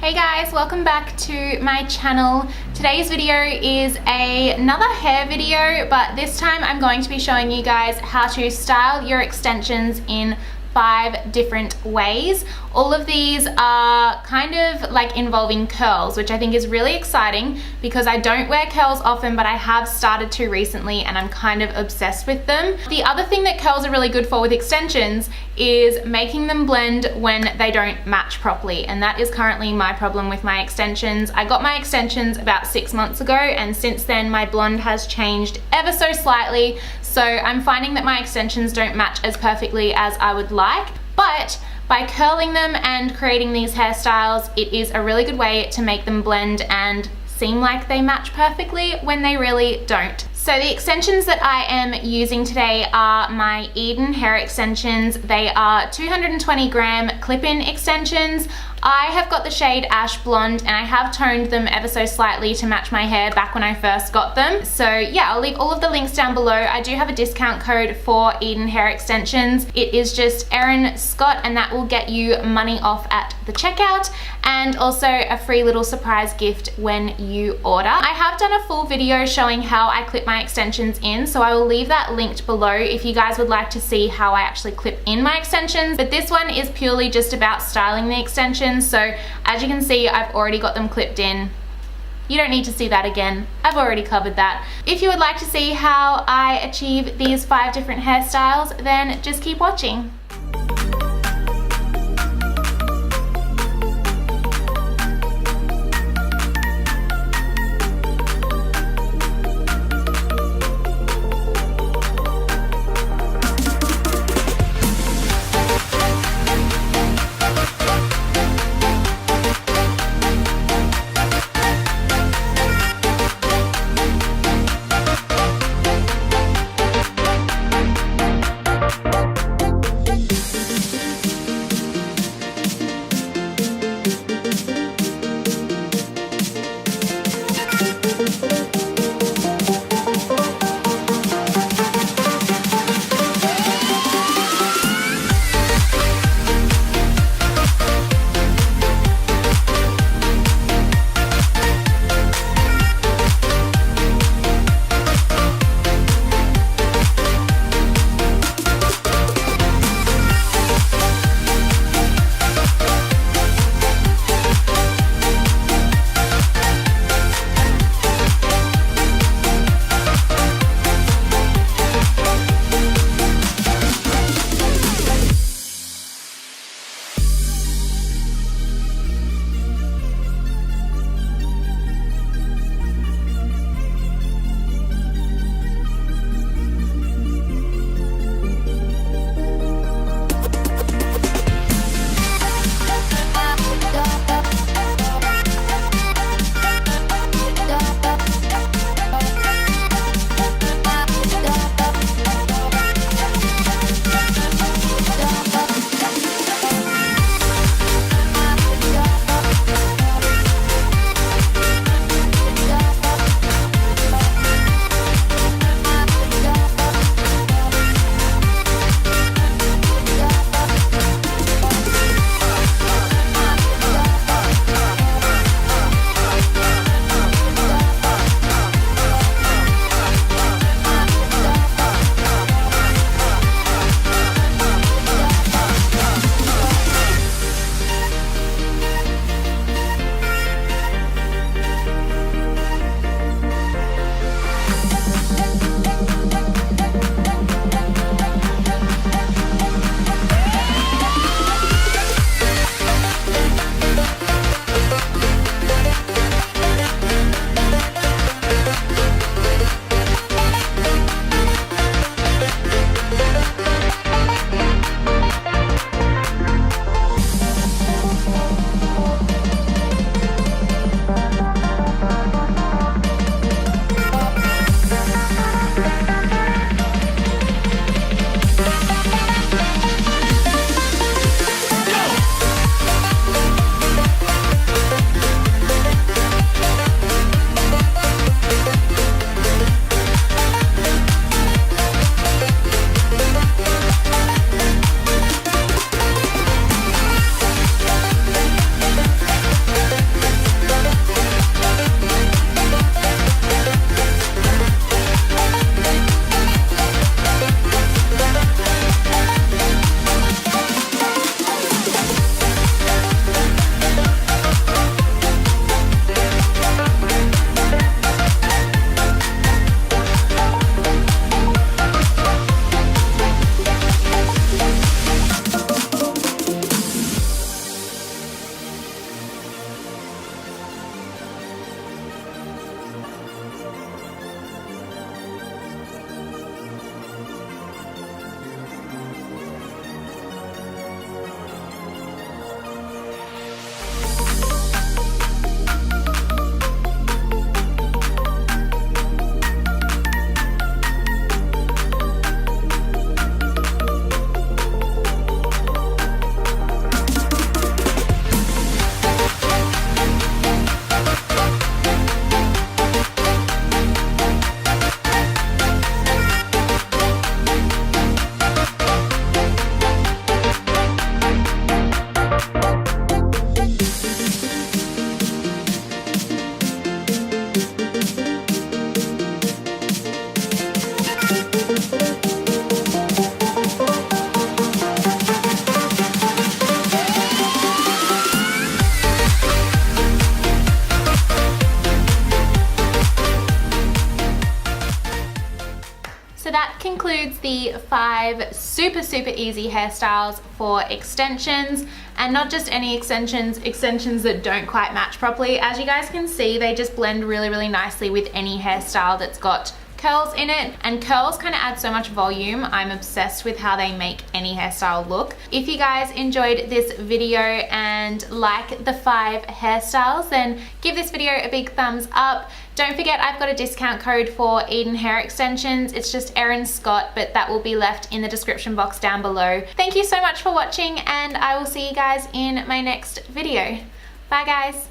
Hey guys, welcome back to my channel. Today's video is another hair video, but this time I'm going to be showing you guys how to style your extensions in 5 different ways. All of these are kind of like involving curls, which I think is really exciting because I don't wear curls often, but I have started to recently and I'm kind of obsessed with them. The other thing that curls are really good for with extensions is making them blend when they don't match properly, and that is currently my problem with my extensions. I got my extensions about 6 months ago, and since then my blonde has changed ever so slightly, so I'm finding that my extensions don't match as perfectly as I would like. But by curling them and creating these hairstyles, it is a really good way to make them blend and seem like they match perfectly when they really don't. So the extensions that I am using today are my Eden hair extensions. They are 220 gram clip-in extensions. I have got the shade Ash Blonde and I have toned them ever so slightly to match my hair back when I first got them. So yeah, I'll leave all of the links down below. I do have a discount code for Eden hair extensions. It is just Erin Scott, and that will get you money off at the checkout and also a free little surprise gift when you order. I have done a full video showing how I clip my extensions in, so I will leave that linked below if you guys would like to see how I actually clip in my extensions. But this one is purely just about styling the extensions. So as you can see, I've already got them clipped in. You don't need to see that again. I've already covered that. If you would like to see how I achieve these 5 different hairstyles, then just keep watching. concludes the 5 super easy hairstyles for extensions, and not just any extensions that don't quite match properly. As you guys can see, they just blend really nicely with any hairstyle that's got curls in it, and curls kind of add so much volume. I'm obsessed with how they make any hairstyle look. If you guys enjoyed this video and like the 5 hairstyles, then give this video a big thumbs up. Don't forget, I've got a discount code for Eden hair extensions. It's just Erin Scott, but that will be left in the description box down below. Thank you so much for watching, and I will see you guys in my next video. Bye guys.